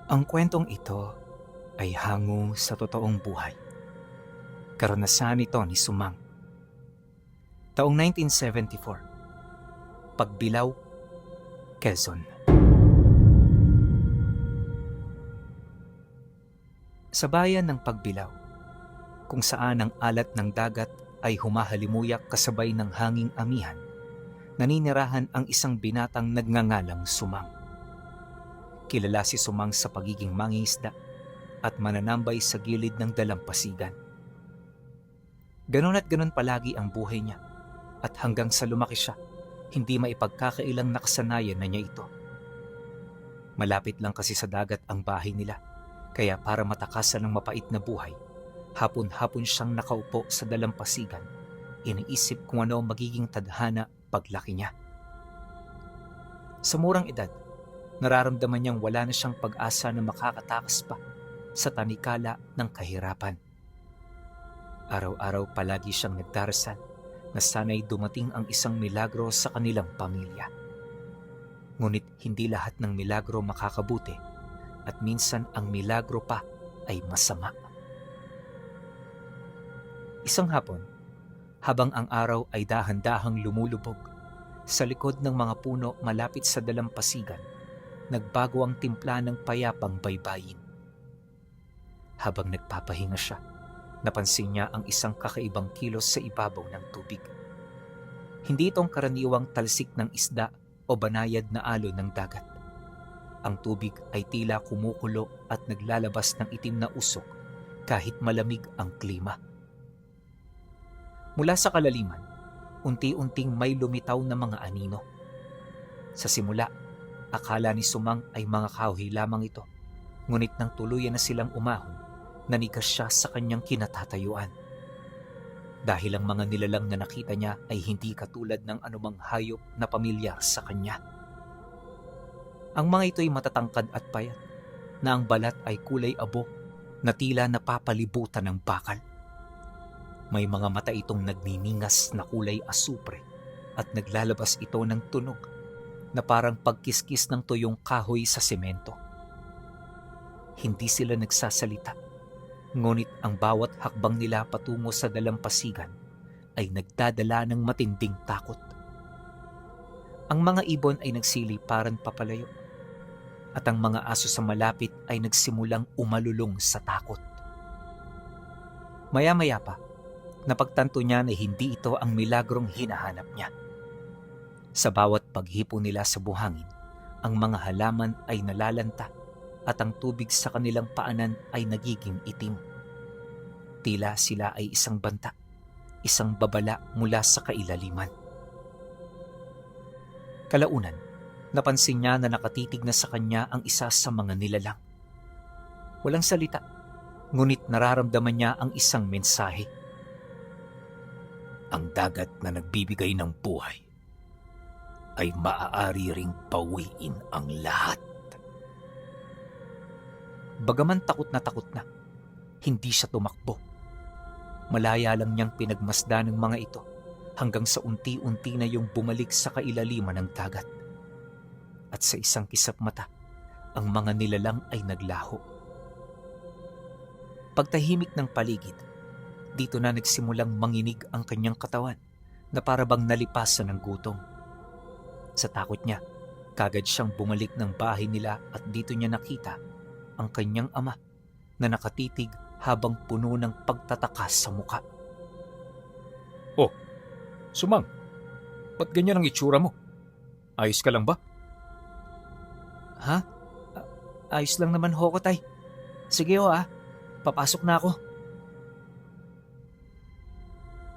Ang kwentong ito ay hango sa totoong buhay. Karanasan ito ni Sumang. Taong 1974, Pagbilao, Quezon. Sa bayan ng Pagbilao, kung saan ang alat ng dagat ay humahalimuyak kasabay ng hanging amihan, naninirahan ang isang binatang nagngangalang Sumang. Kilala si Sumang sa pagiging mangingisda at mananambay sa gilid ng dalampasigan. Ganon at ganon palagi ang buhay niya at hanggang sa lumaki siya, hindi maipagkakailang nakasanayan na niya ito. Malapit lang kasi sa dagat ang bahay nila, kaya para matakasan ng mapait na buhay, hapon-hapon siyang nakaupo sa dalampasigan, iniisip kung ano magiging tadhana paglaki niya. Sa murang edad, nararamdaman niyang wala na siyang pag-asa na makakatakas pa sa tanikala ng kahirapan. Araw-araw palagi siyang nagdarasal na sana'y dumating ang isang milagro sa kanilang pamilya. Ngunit hindi lahat ng milagro makakabuti at minsan ang milagro pa ay masama. Isang hapon, habang ang araw ay dahan-dahang lumulubog, sa likod ng mga puno malapit sa dalampasigan, nagbago ang timpla ng payapang baybayin. Habang nagpapahinga siya, napansin niya ang isang kakaibang kilos sa ibabaw ng tubig. Hindi itong karaniwang talsik ng isda o banayad na alon ng dagat. Ang tubig ay tila kumukulo at naglalabas ng itim na usok kahit malamig ang klima. Mula sa kalaliman, unti-unting may lumitaw na mga anino. Sa simula, akala ni Sumang ay mga kahoy lamang ito, ngunit nang tuluyan na silang umahon, nanigas siya sa kanyang kinatatayuan. Dahil ang mga nilalang na nakita niya ay hindi katulad ng anumang hayop na pamilyar sa kanya. Ang mga ito ay matatangkad at payat, na ang balat ay kulay abo na tila napapalibutan ng bakal. May mga mata itong nagniningas na kulay asupre at naglalabas ito ng tunog na parang pagkiskis ng tuyong kahoy sa semento. Hindi sila nagsasalita, ngunit ang bawat hakbang nila patungo sa dalampasigan ay nagdadala ng matinding takot. Ang mga ibon ay nagsiliparan papalayo at ang mga aso sa malapit ay nagsimulang umalulong sa takot. Maya-maya pa, napagtanto niya na hindi ito ang milagrong hinahanap niya. Sa bawat paghipo nila sa buhangin, ang mga halaman ay nalalanta at ang tubig sa kanilang paanan ay nagiging itim. Tila sila ay isang banta, isang babala mula sa kailaliman. Kalaunan, napansin niya na nakatitig na sa kanya ang isa sa mga nilalang. Walang salita, ngunit nararamdaman niya ang isang mensahe. Ang dagat na nagbibigay ng buhay ay maaari ring pawiin ang lahat. Bagaman takot na, hindi siya tumakbo. Malaya lang niyang pinagmasdan ng mga ito hanggang sa unti-unti na yung bumalik sa kailaliman ng dagat. At sa isang kisap mata, ang mga nilalang ay naglaho. Pagtahimik ng paligid, dito na nagsimulang manginig ang kanyang katawan na parabang nalipasan ng gutom. Sa takot niya, kagad siyang bumalik ng bahay nila at dito niya nakita ang kanyang ama na nakatitig habang puno ng pagtataka sa muka. Oh, Sumang, ba't ganyan ang itsura mo? Ayos ka lang ba? Ha? Ayos lang naman ho ko, tay. Sige ho papasok na ako.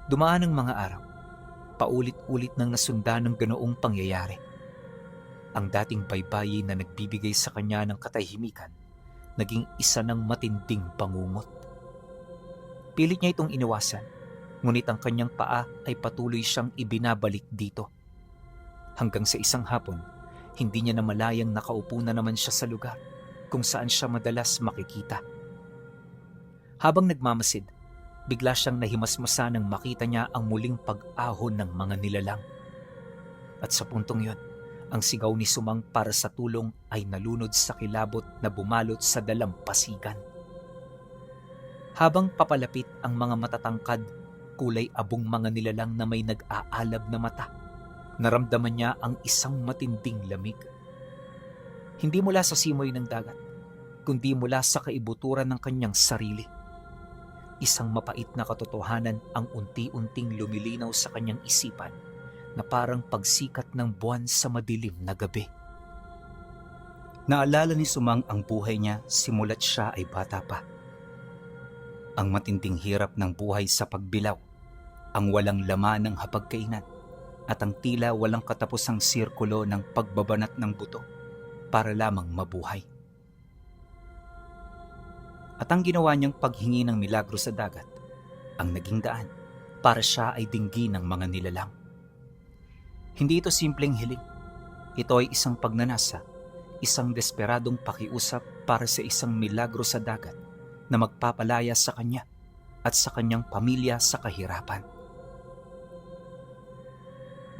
Dumaan ang mga araw. Paulit-ulit nang nasundan ng ganoong pangyayari. Ang dating baybayin na nagbibigay sa kanya ng katahimikan, naging isa ng matinding bangungot. Pilit niya itong iniwasan, ngunit ang kanyang paa ay patuloy siyang ibinabalik dito. Hanggang sa isang hapon, hindi niya namalayang nakaupo na naman siya sa lugar kung saan siya madalas makikita. Habang nagmamasid, bigla siyang nahimasmasa nang makita niya ang muling pag-ahon ng mga nilalang. At sa puntong yon, Ang sigaw ni Sumang para sa tulong ay nalunod sa kilabot na bumalot sa dalampasigan. Habang papalapit ang mga matatangkad, kulay abong mga nilalang na may nag-aalab na mata, naramdaman niya ang isang matinding lamig. Hindi mula sa simoy ng dagat, kundi mula sa kaibuturan ng kanyang sarili. Isang mapait na katotohanan ang unti-unting lumilinaw sa kanyang isipan na parang pagsikat ng buwan sa madilim na gabi. Naalala ni Sumang ang buhay niya simula't siya ay bata pa. Ang matinding hirap ng buhay sa pagbilaw, ang walang laman ng hapagkainan, at ang tila walang katapusang sirkulo ng pagbabanat ng buto para lamang mabuhay. At ang ginawa niyang paghingi ng milagro sa dagat, ang naging daan para siya ay dinggin ng mga nilalang. Hindi ito simpleng hiling. Ito ay isang pagnanasa, isang desperadong pakiusap para sa isang milagro sa dagat na magpapalaya sa kanya at sa kanyang pamilya sa kahirapan.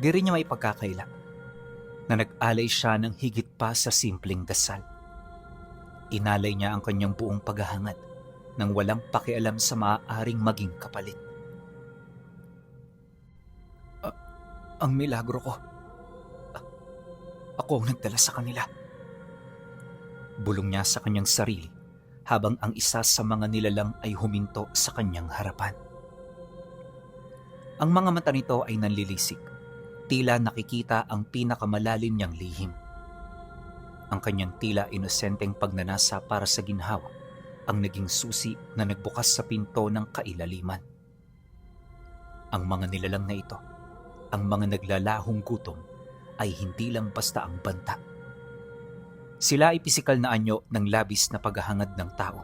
Di rin niya may pagkakaila na nag-alay siya ng higit pa sa simpleng dasal. Inalay niya ang kanyang buong paghahangad nang walang pakialam sa maaaring maging kapalit. Ang milagro ko. Ako ang nagdala sa kanila. Bulong niya sa kanyang sarili habang ang isa sa mga nilalang ay huminto sa kanyang harapan. Ang mga mata nito ay nanlilisik, tila nakikita ang pinakamalalim niyang lihim. Ang kanyang tila inosenteng pagnanasa para sa ginhawa ang naging susi na nagbukas sa pinto ng kailaliman. Ang mga nilalang na ito, ang mga naglalahong gutom, ay hindi lang basta ang banta. Sila ay pisikal na anyo ng labis na paghahangad ng tao.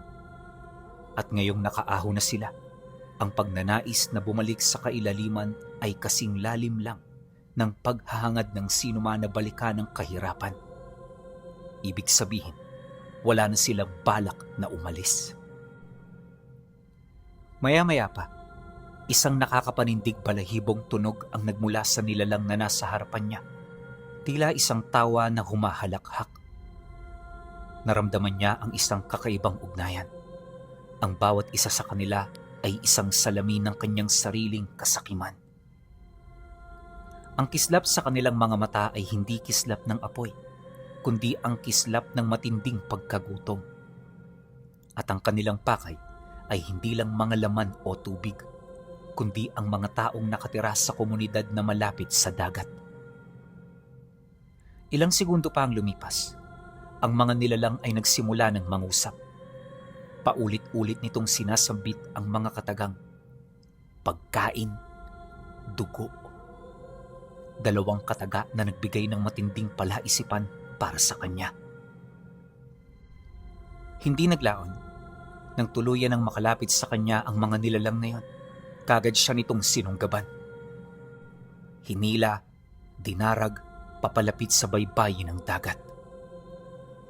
At ngayong nakaaho na sila, ang pagnanais na bumalik sa kailaliman ay kasing lalim lang ng paghahangad ng sinuman na balikan ng kahirapan. Ibig sabihin, wala na silang balak na umalis. Maya-maya pa, isang nakakapanindig balahibong tunog ang nagmula sa nilalang na nasa harapan niya. Tila isang tawa na humahalakhak. Naramdaman niya ang isang kakaibang ugnayan. Ang bawat isa sa kanila ay isang salamin ng kanyang sariling kasakiman. Ang kislap sa kanilang mga mata ay hindi kislap ng apoy, kundi ang kislap ng matinding pagkagutom. At ang kanilang pakay ay hindi lang mga laman o tubig, kundi ang mga taong nakatira sa komunidad na malapit sa dagat. Ilang segundo pa ang lumipas, ang mga nilalang ay nagsimula ng mangusap. Paulit-ulit nitong sinasambit ang mga katagang, pagkain, dugo. 2 kataga na nagbigay ng matinding palaisipan para sa kanya. Hindi naglaon, nang tuluyan ng makalapit sa kanya ang mga nilalang na yon, kagad siya nitong sinunggaban. Hinila, dinarag, papalapit sa baybayin ng dagat.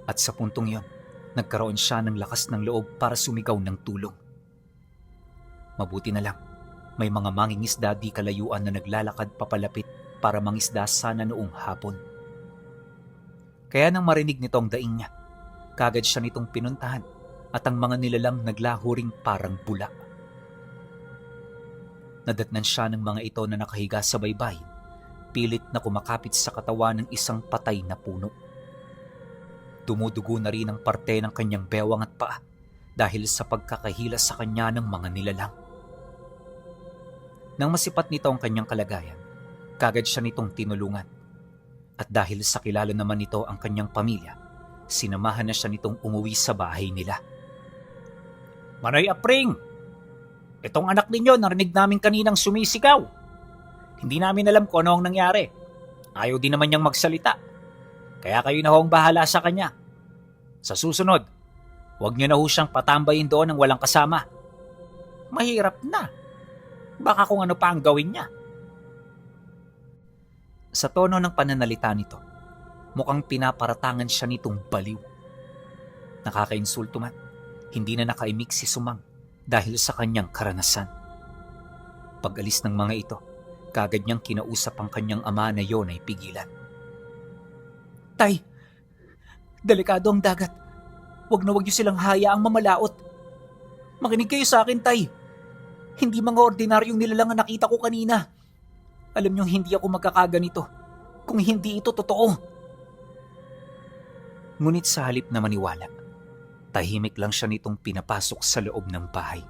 At sa puntong yon, nagkaroon siya ng lakas ng loob para sumigaw ng tulong. Mabuti na lang, may mga mangingisda di kalayuan na naglalakad papalapit para mangisda sana noong hapon. Kaya nang marinig nito ang daing niya, kagad siya nitong pinuntahan at ang mga nilalang naglaho ring parang bula. Nadatnan siya ng mga ito na nakahiga sa baybayin, pilit na kumakapit sa katawan ng isang patay na puno. Dumudugo na rin ang parte ng kanyang bewang at paa dahil sa pagkakahila sa kanya ng mga nilalang. Nang masipat nito ang kanyang kalagayan, kagad siya nitong tinulungan. At dahil sa kilala naman nito ang kanyang pamilya, sinamahan na siya nitong umuwi sa bahay nila. Manoy Apring! Itong anak ninyo narinig namin kaninang sumisigaw. Hindi namin alam kung ano ang nangyari. Ayaw din naman niyang magsalita. Kaya kayo na ho ang bahala sa kanya. Sa susunod, huwag niyo na ho siyang patambayin doon ng walang kasama. Mahirap na. Baka kung ano pa ang gawin niya. Sa tono ng pananalita nito, mukhang pinaparatangan siya nitong baliw. Nakakainsulto man, hindi na nakaimik si Sumang dahil sa kanyang karanasan. Pag-alis ng mga ito, kagad niyang kinausap ang kanyang ama na yon ay pigilan. Tay, delikado ang dagat. Huwag na huwag niyo silang hayaang mamalaot. Makinig kayo sa akin, Tay. Hindi mga ordinaryong nilalang ang nakita ko kanina. Alam niyong hindi ako magkakaganito kung hindi ito totoo. Ngunit sa halip na maniwala, tahimik lang siya nitong pinapasok sa loob ng bahay.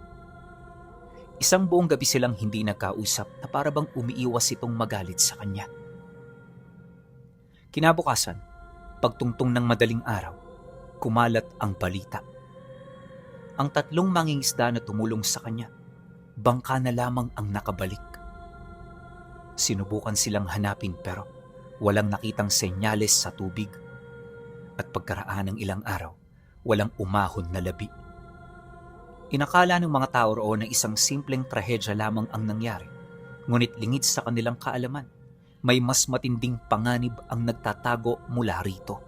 Isang buong gabi silang hindi nagkausap na para bang umiiwas itong magalit sa kanya. Kinabukasan, pagtungtong ng madaling araw, kumalat ang balita. Ang 3 mangingisda na tumulong sa kanya, bangka na lamang ang nakabalik. Sinubukan silang hanapin pero walang nakitang senyales sa tubig. At pagkaraan ng ilang araw, walang umahon na labi. Inakala ng mga tao roon na isang simpleng trahedya lamang ang nangyari, ngunit lingid sa kanilang kaalaman, may mas matinding panganib ang nagtatago mula rito.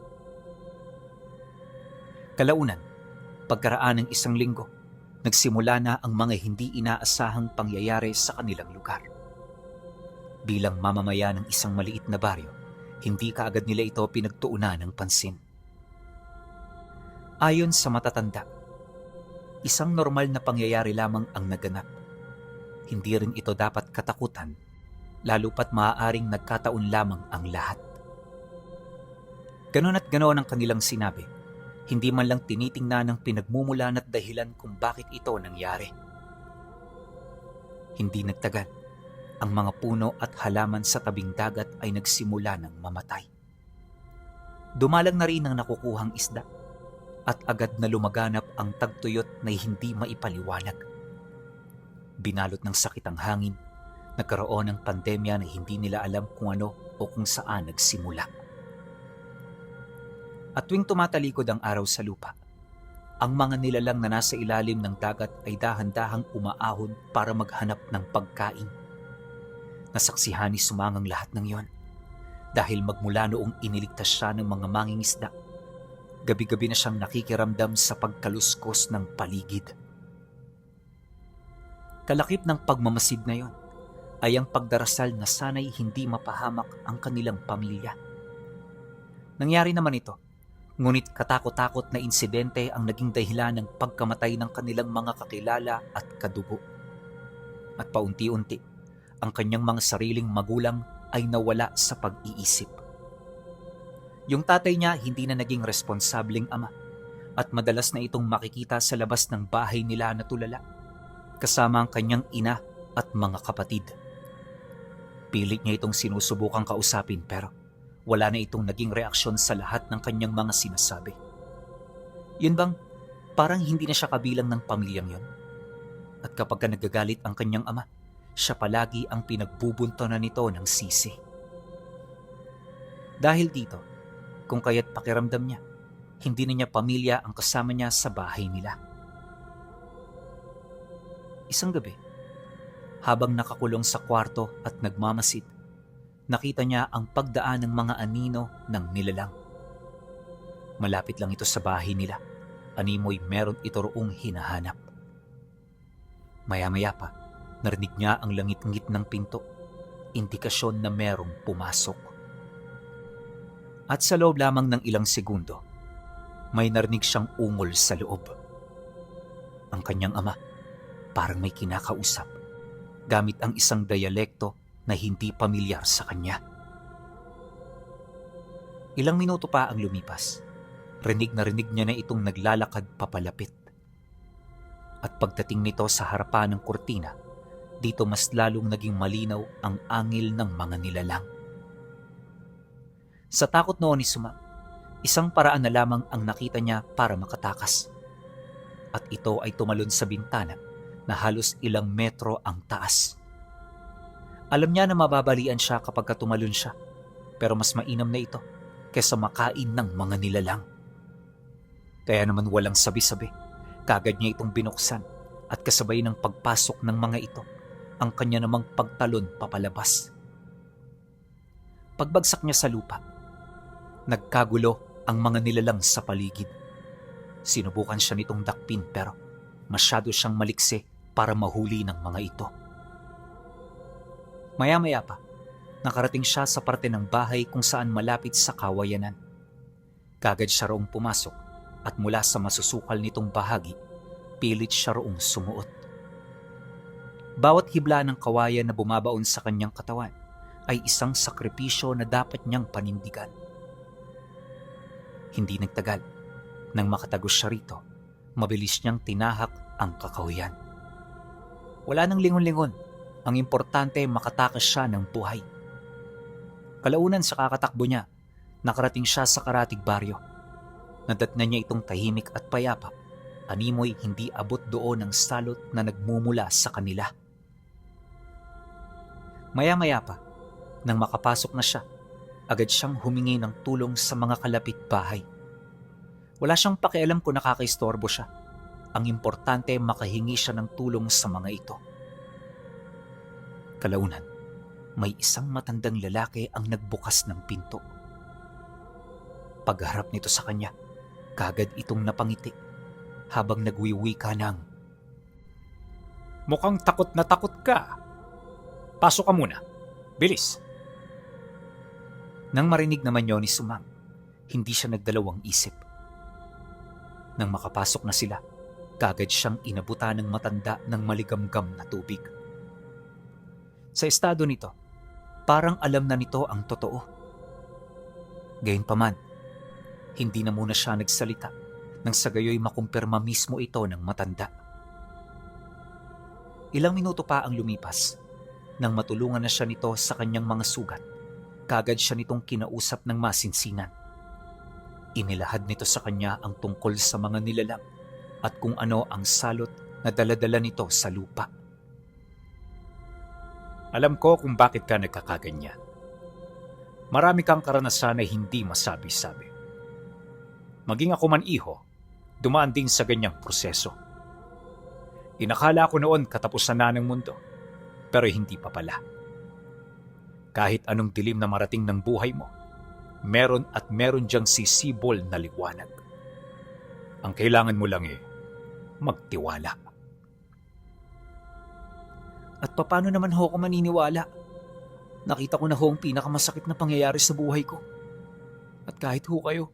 Kalaunan, pagkaraan ng 1 linggo, nagsimula na ang mga hindi inaasahang pangyayari sa kanilang lugar. Bilang mamamayan ng isang maliit na baryo, hindi kaagad nila ito pinagtuunan ng pansin. Ayon sa matatanda, isang normal na pangyayari lamang ang naganap. Hindi rin ito dapat katakutan, lalo pat maaaring nagkataon lamang ang lahat. Ganon at ganon ang kanilang sinabi, hindi man lang tinitingnan ng pinagmumulan at dahilan kung bakit ito nangyari. Hindi nagtagal, ang mga puno at halaman sa tabing dagat ay nagsimula ng mamatay. Dumalang na rin ang nakukuhang isda, at agad na lumaganap ang tagtuyot na hindi maipaliwanag. Binalot ng sakit ang hangin, nagkaroon ng pandemya na hindi nila alam kung ano o kung saan nagsimula. At tuwing tumatalikod ang araw sa lupa, ang mga nilalang na nasa ilalim ng dagat ay dahan-dahang umaahon para maghanap ng pagkain. Nasaksihan ni Sumang ang lahat ng iyon dahil magmula noong iniligtas siya ng mga mangingisda, gabi-gabi na siyang nakikiramdam sa pagkaluskos ng paligid. Kalakip ng pagmamasid na yon ay ang pagdarasal na sana'y hindi mapahamak ang kanilang pamilya. Nangyari naman ito, ngunit katakot-takot na insidente ang naging dahilan ng pagkamatay ng kanilang mga kakilala at kadugo. At paunti-unti, ang kanyang mga sariling magulang ay nawala sa pag-iisip. Yung tatay niya hindi na naging responsableng ama at madalas na itong makikita sa labas ng bahay nila na tulala, kasama ang kanyang ina at mga kapatid. Pilit niya itong sinusubukang kausapin pero wala na itong naging reaksyon sa lahat ng kanyang mga sinasabi. Yun bang parang hindi na siya kabilang ng pamilyang yon? At kapag nagagalit ang kanyang ama, siya palagi ang pinagbubuntonan nito ng sisi. Dahil dito, kung kaya't pakiramdam niya, hindi na niya pamilya ang kasama niya sa bahay nila. Isang gabi, habang nakakulong sa kwarto at nagmamasid, nakita niya ang pagdaan ng mga anino ng nilalang. Malapit lang ito sa bahay nila, animoy meron ito roong hinahanap. Maya-maya pa, narinig niya ang langit-ngit ng pinto, indikasyon na merong pumasok. At sa loob lamang ng ilang segundo, may narinig siyang ungol sa loob. Ang kanyang ama, parang may kinakausap, gamit ang isang dialekto na hindi pamilyar sa kanya. Ilang minuto pa ang lumipas, rinig na rinig niya na itong naglalakad papalapit. At pagdating nito sa harapan ng kurtina, dito mas lalong naging malinaw ang angil ng mga nilalang. Sa takot noon ni Sumang, isang paraan na lamang ang nakita niya para makatakas. At ito ay tumalon sa bintana na halos ilang metro ang taas. Alam niya na mababalian siya kapag tumalon siya, pero mas mainam na ito kaysa makain ng mga nilalang. Kaya naman walang sabi-sabi, kagad niya itong binuksan at kasabay ng pagpasok ng mga ito, ang kanya namang pagtalon papalabas. Pagbagsak niya sa lupa, nagkagulo ang mga nilalang sa paligid. Sinubukan siya nitong dakpin pero masyado siyang maliksi para mahuli ng mga ito. Maya-maya pa, nakarating siya sa parte ng bahay kung saan malapit sa kawayanan. Kagad siya roong pumasok at mula sa masusukal nitong bahagi, pilit siya roong sumuot. Bawat hibla ng kawayan na bumabaon sa kanyang katawan ay isang sakripisyo na dapat niyang panindigan. Hindi nagtagal. Nang makatagos siya rito, mabilis niyang tinahak ang kakahuyan. Wala nang lingon-lingon. Ang importante makatakas siya ng buhay. Kalaunan sa kakatakbo niya, nakarating siya sa karatig baryo. Nadatnan niya itong tahimik at payapa. Animoy hindi abot doon ang salot na nagmumula sa kanila. Maya-maya pa, nang makapasok na siya, agad siyang humingi ng tulong sa mga kalapit bahay. Wala siyang pakialam kung nakakaistorbo siya. Ang importante makahingi siya ng tulong sa mga ito. Kalaunan, may isang matandang lalaki ang nagbukas ng pinto. Pagharap nito sa kanya, kagad itong napangiti habang nagwiwika ng, Mukhang takot na takot ka. Pasok ka muna. Bilis. Nang marinig naman yun ni Sumang, hindi siya nagdalawang isip. Nang makapasok na sila, kagad siyang inabutan ng matanda ng maligamgam na tubig. Sa estado nito, parang alam na nito ang totoo. Gayunpaman, hindi na muna siya nagsalita nang sa gayoy makumpirma mismo ito ng matanda. Ilang minuto pa ang lumipas nang matulungan na siya nito sa kanyang mga sugat. Kagad siya nitong kinausap ng masinsinan. Inilahad nito sa kanya ang tungkol sa mga nilalang at kung ano ang salot na daladala nito sa lupa. Alam ko kung bakit ka nagkakaganyan. Marami kang karanasan na hindi masabi-sabi. Maging ako man iho, dumaan din sa ganyang proseso. Inakala ko noon katapusan na ng mundo, pero hindi pa pala. Kahit anong dilim na marating ng buhay mo, meron at meron diyang sisibol na liwanag. Ang kailangan mo lang magtiwala. At paano naman ho ako maniniwala? Nakita ko na ho ang pinakamasakit na pangyayari sa buhay ko. At kahit ho kayo,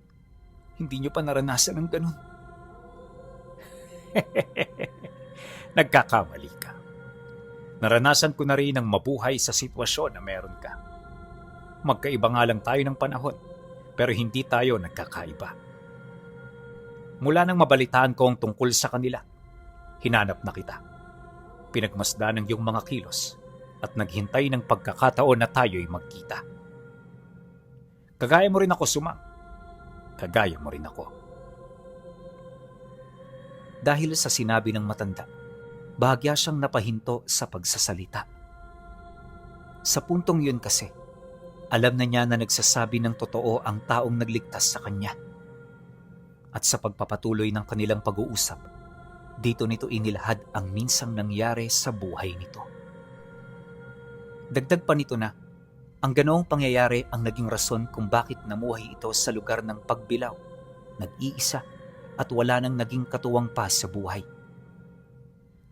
hindi nyo pa naranasan ng ganun. Nagkakamali ka. Naranasan ko na rin ang mabuhay sa sitwasyon na meron ka. Magkaiba nga lang tayo ng panahon, pero hindi tayo nagkakaiba. Mula nang mabalitaan ko ang tungkol sa kanila, hinanap na kita. Pinagmasdan ng iyong mga kilos at naghintay ng pagkakataon na tayo'y magkita. Kagaya mo rin ako, Sumang. Kagaya mo rin ako. Dahil sa sinabi ng matanda, bahagya siyang napahinto sa pagsasalita. Sa puntong yun kasi, alam na niya na nagsasabi ng totoo ang taong nagligtas sa kanya. At sa pagpapatuloy ng kanilang pag-uusap, dito nito inilahad ang minsang nangyari sa buhay nito. Dagdag pa nito na, ang ganoong pangyayari ang naging rason kung bakit namuhay ito sa lugar ng pagbilaw, nag-iisa at wala nang naging katuwang pa sa buhay.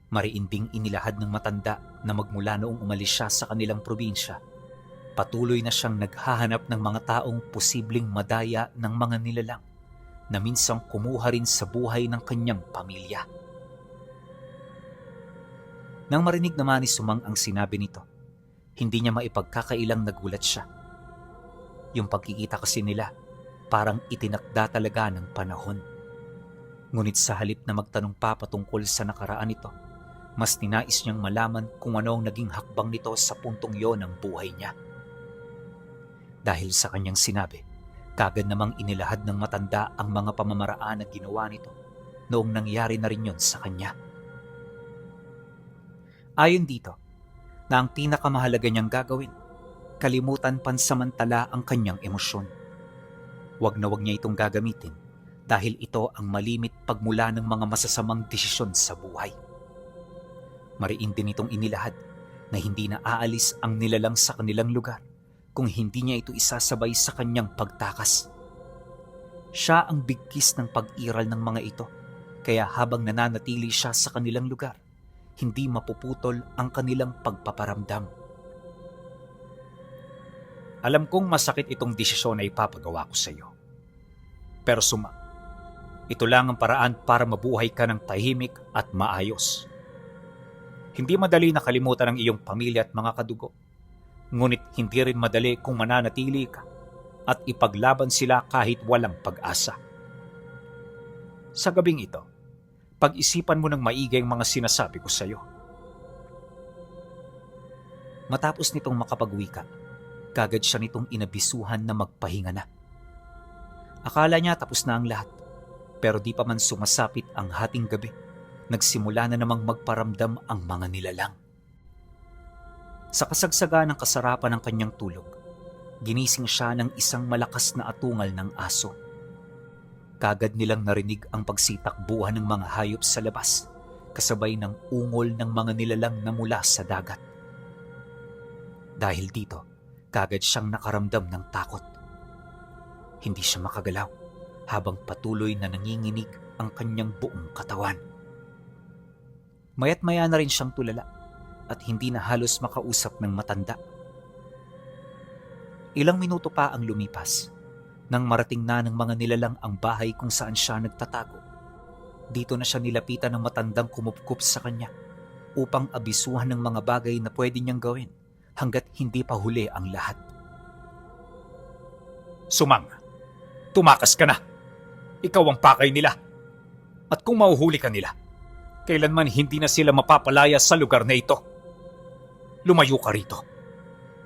Mariinding inilahad ng matanda na magmula noong umalis siya sa kanilang probinsya, patuloy na siyang naghahanap ng mga taong posibleng madaya ng mga nilalang na minsang kumuha rin sa buhay ng kanyang pamilya. Nang marinig naman ni Sumang ang sinabi nito, hindi niya maipagkakailang nagulat siya. Yung pagkikita kasi nila, parang itinakda talaga ng panahon. Ngunit sa halip na magtanong pa patungkol sa nakaraan nito, mas ninais niyang malaman kung ano ang naging hakbang nito sa puntong yon ng buhay niya. Dahil sa kanyang sinabi, kagad namang inilahad ng matanda ang mga pamamaraan na ginawa nito noong nangyari na rin yon sa kanya. Ayon dito, na ang pinakamahalaga niyang gagawin, kalimutan pansamantala ang kanyang emosyon. Huwag na huwag niya itong gagamitin dahil ito ang malimit pagmula ng mga masasamang desisyon sa buhay. Mariin din itong inilahad na hindi na aalis ang nilalang sa kanilang lugar kung hindi niya ito isasabay sa kanyang pagtakas. Siya ang bigkis ng pag-iral ng mga ito, kaya habang nananatili siya sa kanilang lugar, hindi mapuputol ang kanilang pagpaparamdam. Alam kong masakit itong desisyon na ipapagawa ko sa iyo. Pero Sumang, ito lang ang paraan para mabuhay ka ng tahimik at maayos. Hindi madali nakalimutan ang iyong pamilya at mga kadugo. Ngunit hindi rin madali kung mananatili ka at ipaglaban sila kahit walang pag-asa. Sa gabing ito, pag-isipan mo ng maigi ang mga sinasabi ko sa iyo. Matapos nitong makapag-uwi ka, kagad siya nitong inabisuhan na magpahinga na. Akala niya tapos na ang lahat, pero di pa man sumasapit ang hating gabi, nagsimula na namang magparamdam ang mga nilalang. Sa kasagsagan ng kasarapan ng kanyang tulog, ginising siya ng isang malakas na atungal ng aso. Kagad nilang narinig ang pagsitakbuhan ng mga hayop sa labas, kasabay ng ungol ng mga nilalang na mula sa dagat. Dahil dito, kagad siyang nakaramdam ng takot. Hindi siya makagalaw habang patuloy na nanginginig ang kanyang buong katawan. Maya't maya na rin siyang tulala at hindi na halos makausap ng matanda. Ilang minuto pa ang lumipas nang marating na ng mga nilalang ang bahay kung saan siya nagtatago. Dito na siya nilapitan ng matandang kumupkup sa kanya upang abisuhan ng mga bagay na pwede niyang gawin hanggat hindi pa huli ang lahat. Sumang, tumakas ka na. Ikaw ang pakay nila. At kung mahuhuli ka nila, kailanman hindi na sila mapapalaya sa lugar na ito. Lumayo ka rito.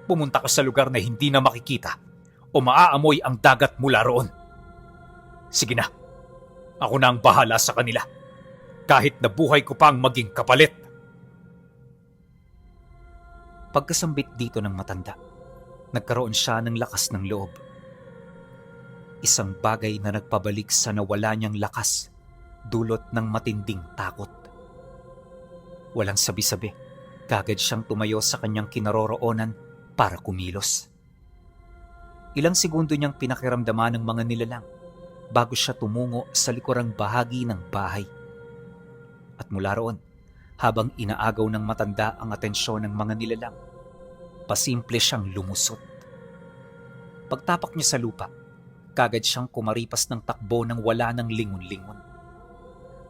Pumunta ka sa lugar na hindi na makikita o maaamoy ang dagat mula roon. Sige na, ako na ang bahala sa kanila. Kahit na buhay ko pang maging kapalit. Pagkasambit dito ng matanda, nagkaroon siya ng lakas ng loob. Isang bagay na nagpabalik sa nawala niyang lakas, dulot ng matinding takot. Walang sabi-sabi, kagad siyang tumayo sa kanyang kinaroroonan para kumilos. Ilang segundo niyang pinakiramdaman ng mga nilalang bago siya tumungo sa likurang bahagi ng bahay. At mula roon, habang inaagaw ng matanda ang atensyon ng mga nilalang, pasimple siyang lumusot. Pagtapak niya sa lupa, kagad siyang kumaripas ng takbo nang wala ng lingon-lingon.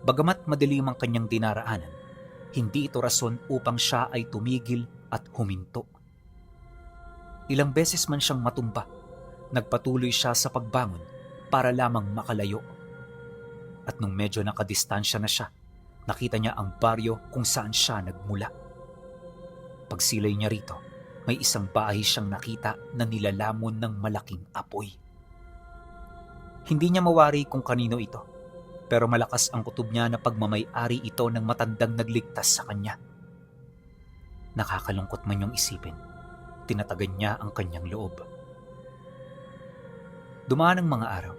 Bagamat madilim ang kanyang dinaraanan, hindi ito rason upang siya ay tumigil at huminto. Ilang beses man siyang matumba, nagpatuloy siya sa pagbangon para lamang makalayo. At nung medyo nakadistansya na siya, nakita niya ang baryo kung saan siya nagmula. Pagsilay niya rito, may isang bahay siyang nakita na nilalamon ng malaking apoy. Hindi niya mawari kung kanino ito, pero malakas ang kutob niya na pagmamay-ari ito ng matandang nagligtas sa kanya. Nakakalungkot man yung isipin, tinatagan niya ang kanyang loob. Dumaan ang mga araw,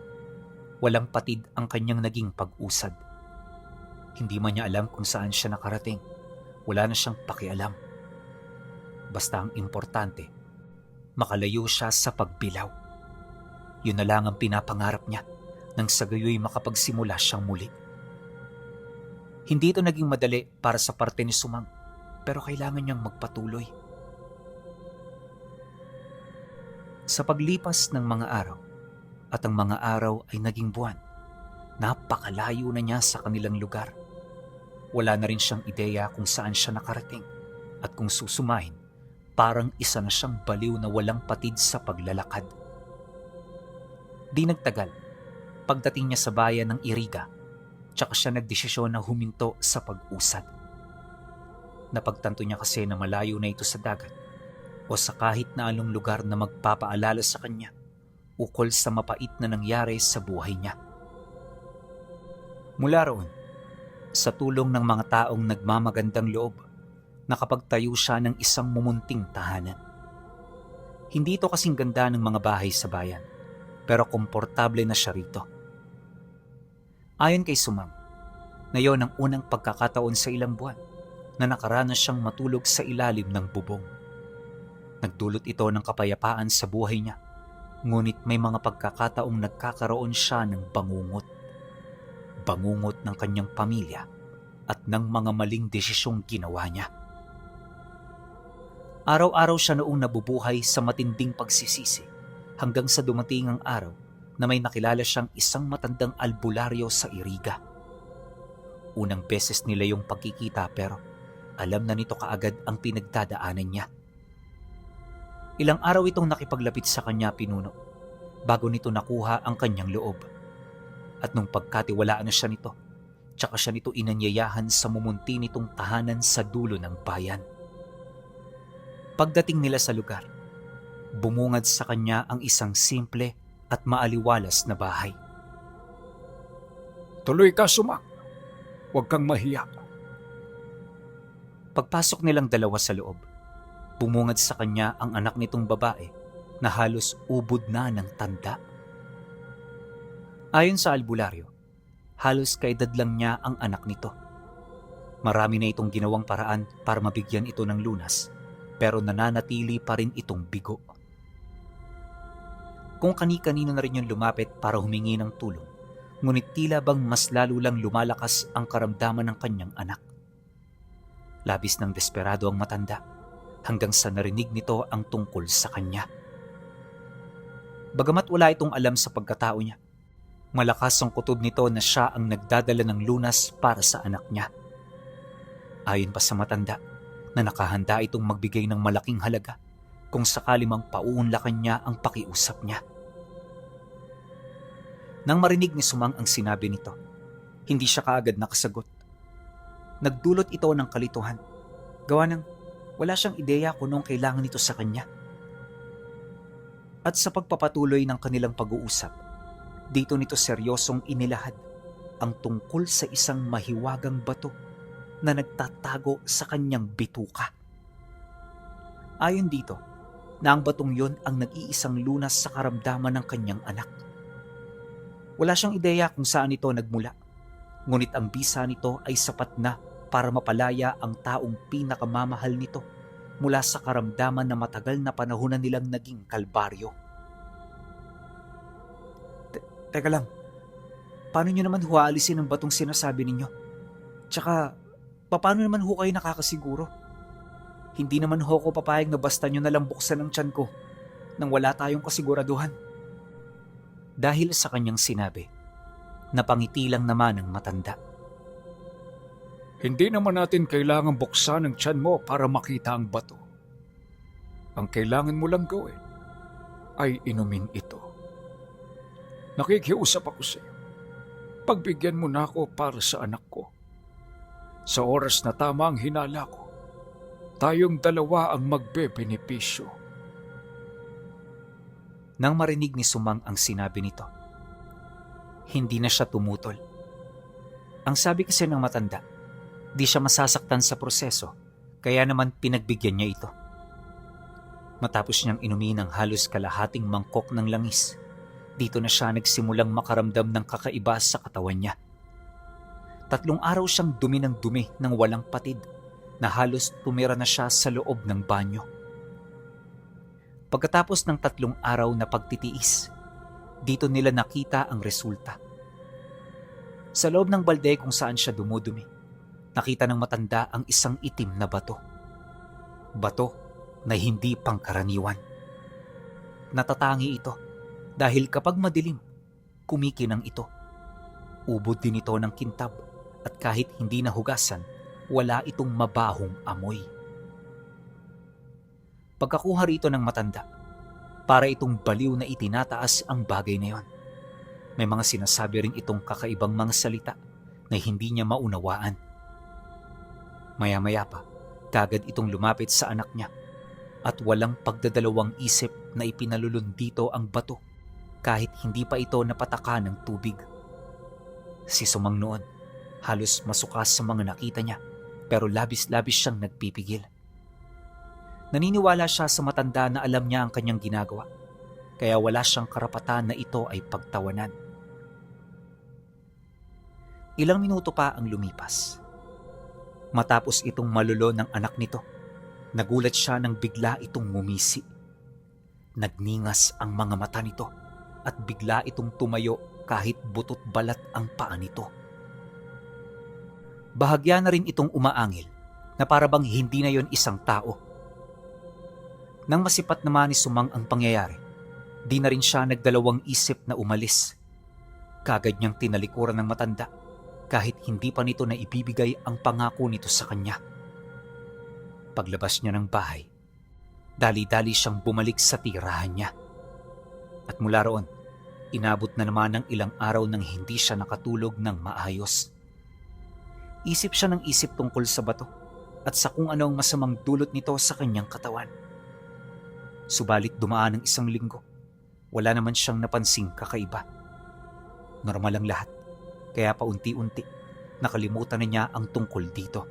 walang patid ang kanyang naging pag-usad. Hindi man niya alam kung saan siya nakarating, wala na siyang pakialam. Basta ang importante, makalayo siya sa pagbilaw. Yun na lang ang pinapangarap niya nang sa gayoy makapagsimula siyang muli. Hindi ito naging madali para sa parte ni Sumang, pero kailangan niyang magpatuloy. Sa paglipas ng mga araw, at ang mga araw ay naging buwan, napakalayo na niya sa kanilang lugar. Wala na rin siyang ideya kung saan siya nakarating, at kung susumahin, parang isa na siyang baliw na walang patid sa paglalakad. Di nagtagal, pagdating niya sa bayan ng Iriga, tsaka siya nagdesisyon na huminto sa pag-usad. Napagtanto niya kasi na malayo na ito sa dagat o sa kahit na anong lugar na magpapaalala sa kanya ukol sa mapait na nangyari sa buhay niya. Mula roon, sa tulong ng mga taong nagmamagandang loob, nakapagtayo siya ng isang mumunting tahanan. Hindi ito kasing ganda ng mga bahay sa bayan, pero komportable na siya rito. Ayon kay Sumang, na yon ang unang pagkakataon sa ilang buwan na nakaranas siyang matulog sa ilalim ng bubong. Nagdulot ito ng kapayapaan sa buhay niya, ngunit may mga pagkakataong nagkakaroon siya ng bangungot. Bangungot ng kanyang pamilya at ng mga maling desisyong ginawa niya. Araw-araw siya noong nabubuhay sa matinding pagsisisi hanggang sa dumating ang araw na may nakilala siyang isang matandang albularyo sa Iriga. Unang beses nila yung pagkikita pero alam na nito kaagad ang pinagdadaanan niya. Ilang araw itong nakipaglapit sa kanya pinuno bago nito nakuha ang kanyang loob. At nung pagkatiwalaan na siya nito, tsaka siya nito inanyayahan sa mumunti nitong tahanan sa dulo ng bayan. Pagdating nila sa lugar, bumungad sa kanya ang isang simple at maaliwalas na bahay. Tuloy ka, Sumang. Huwag kang mahiya. Pagpasok nilang dalawa sa loob, bumungad sa kanya ang anak nitong babae na halos ubod na ng tanda. Ayon sa albularyo, halos kaedad lang niya ang anak nito. Marami na itong ginawang paraan para mabigyan ito ng lunas, pero nananatili pa rin itong bigo. Kung kani-kanino na rin yung lumapit para humingi ng tulong, ngunit tila bang mas lalo lang lumalakas ang karamdaman ng kanyang anak. Labis ng desperado ang matanda, hanggang sa narinig nito ang tungkol sa kanya. Bagamat wala itong alam sa pagkatao niya, malakas ang kutob nito na siya ang nagdadala ng lunas para sa anak niya. Ayon pa sa matanda, na nakahanda itong magbigay ng malaking halaga kung sakali mang pauunlakan niya ang pakiusap niya. Nang marinig ni Sumang ang sinabi nito, hindi siya kaagad nakasagot. Nagdulot ito ng kalituhan, gawa ng wala siyang ideya kung anong kailangan nito sa kanya. At sa pagpapatuloy ng kanilang pag-uusap, dito nito seryosong inilahad ang tungkol sa isang mahiwagang bato na nagtatago sa kanyang bituka. Ayon dito, na ang batong yon ang nag-iisang lunas sa karamdaman ng kanyang anak. Wala siyang ideya kung saan ito nagmula, ngunit ang bisa nito ay sapat na para mapalaya ang taong pinakamamahal nito mula sa karamdaman na matagal na panahon na nilang naging kalbaryo. Teka lang, paano nyo naman huwaalisin ang batong sinasabi ninyo? Tsaka, paano naman ho kayo nakakasiguro? Hindi naman ho ko papayag na basta nyo nalang buksan ang tiyan ko nang wala tayong kasiguraduhan. Dahil sa kanyang sinabi, napangiti lang naman ang matanda. Hindi naman natin kailangan buksan ang tiyan mo para makita ang bato. Ang kailangan mo lang gawin ay inumin ito. Nakikiusap ako sa iyo. Pagbigyan mo na ako para sa anak ko. Sa oras na tama ang hinala ko, tayong dalawa ang magbebenepisyo. Nang marinig ni Sumang ang sinabi nito, hindi na siya tumutol. Ang sabi kasi ng matanda, di siya masasaktan sa proseso, kaya naman pinagbigyan niya ito. Matapos niyang inumin ang halos kalahating mangkok ng langis, dito na siya nagsimulang makaramdam ng kakaiba sa katawan niya. 3 araw siyang dumi ng dumi ng walang patid na halos tumira na siya sa loob ng banyo. Pagkatapos ng 3 araw na pagtitiis, dito nila nakita ang resulta. Sa loob ng balde kung saan siya dumudumi, nakita ng matanda ang isang itim na bato. Bato na hindi pangkaraniwan. Natatangi ito dahil kapag madilim, kumikinang ito. Ubod din ito ng kintab at kahit hindi nahugasan, wala itong mabahong amoy. Pagkakuha rito ng matanda, para itong baliw na itinataas ang bagay na yon. May mga sinasabi rin itong kakaibang mga salita na hindi niya maunawaan. Maya-maya pa, kagad itong lumapit sa anak niya at walang pagdadalawang isip na ipinalulun dito ang bato kahit hindi pa ito napataka ng tubig. Si Sumang noon, halos masukas sa mga nakita niya pero labis-labis siyang nagpipigil. Naniniwala siya sa matanda na alam niya ang kanyang ginagawa, kaya wala siyang karapatan na ito ay pagtawanan. Ilang minuto pa ang lumipas. Matapos itong malulo ng anak nito, nagulat siya nang bigla itong ngumisi. Nagningas ang mga mata nito at bigla itong tumayo kahit butot balat ang paa nito. Bahagya na rin itong umaangil na parabang hindi na yon isang tao. Nang masipat naman ni Sumang ang pangyayari, Di na rin siya nagdalawang isip na umalis. Kagad niyang tinalikuran ng matanda kahit hindi pa nito na ibibigay ang pangako nito sa kanya. Paglabas niya ng bahay, dali-dali siyang bumalik sa tirahan niya. At mula roon, inabot na naman ng ilang araw nang hindi siya nakatulog ng maayos. Isip siya ng isip tungkol sa bato at sa kung ano ang masamang dulot nito sa kanyang katawan. Subalit dumaan ang 1 linggo, wala naman siyang napansing kakaiba. Normal ang lahat, kaya paunti-unti nakalimutan na niya ang tungkol dito.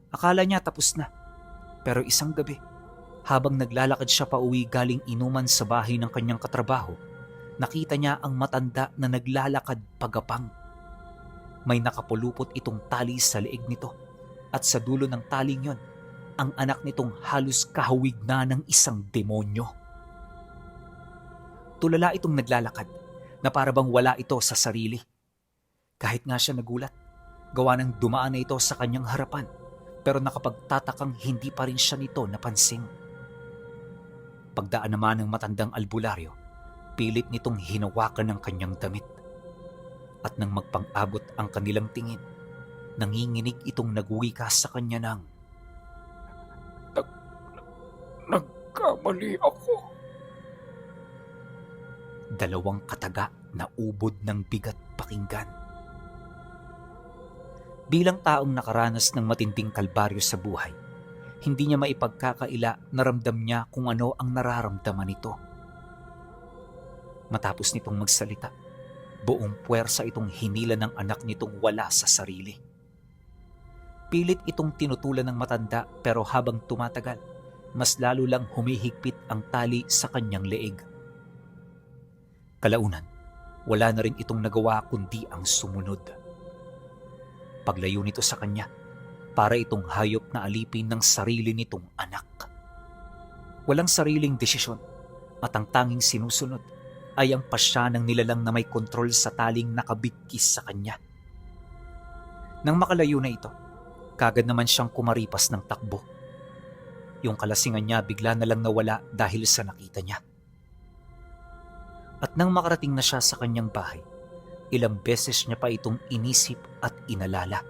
Akala niya tapos na, pero isang gabi, habang naglalakad siya pauwi galing inuman sa bahay ng kanyang katrabaho, nakita niya ang matanda na naglalakad pagapang. May nakapulupot itong tali sa leeg nito at sa dulo ng taling yon, ang anak nitong halos kahawig na ng isang demonyo. Tulala itong naglalakad na para bang wala ito sa sarili. Kahit nga siya nagulat, gawa ng dumaan na ito sa kanyang harapan, pero nakapagtatakang hindi pa rin siya nito napansin. Pagdaan naman ng matandang albularyo, pilit nitong hinawakan ng kanyang damit. At nang magpang-abot ang kanilang tingin, nanginginig itong nagwika sa kanya ng, Nagkamali ako. 2 kataga na ubod ng bigat pakinggan. Bilang taong nakaranas ng matinding kalbaryo sa buhay, hindi niya maipagkakaila na ramdam niya kung ano ang nararamdaman nito. Matapos nitong magsalita, buong puwersa itong hinila ng anak nitong wala sa sarili. Pilit itong tinutulan ng matanda pero habang tumatagal, mas lalo lang humihigpit ang tali sa kanyang leeg. Kalaunan, wala na rin itong nagawa kundi ang sumunod. Paglayo nito sa kanya, para itong hayop na alipin ng sarili nitong anak. Walang sariling desisyon at ang tanging sinusunod ay ang pasya ng nilalang na may kontrol sa taling nakabigkis sa kanya. Nang makalayo na ito, kagad naman siyang kumaripas ng takbo. Yung kalasingan niya bigla na lang nawala dahil sa nakita niya. At nang makarating na siya sa kanyang bahay, ilang beses niya pa itong inisip at inalala.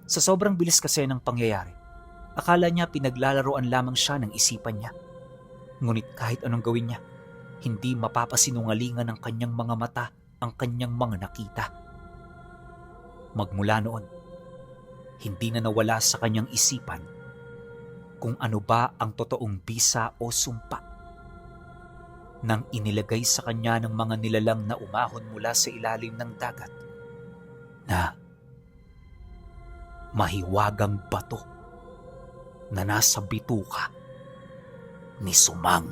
Sa sobrang bilis kasi ng pangyayari, akala niya pinaglalaroan lamang siya ng isipan niya. Ngunit kahit anong gawin niya, hindi mapapasinungalingan ng kanyang mga mata ang kanyang mga nakita. Magmula noon, hindi na nawala sa kanyang isipan kung ano ba ang totoong bisa o sumpa nang inilagay sa kanya ng mga nilalang na umahon mula sa ilalim ng dagat na mahiwagang bato na nasa bituka ni Sumang.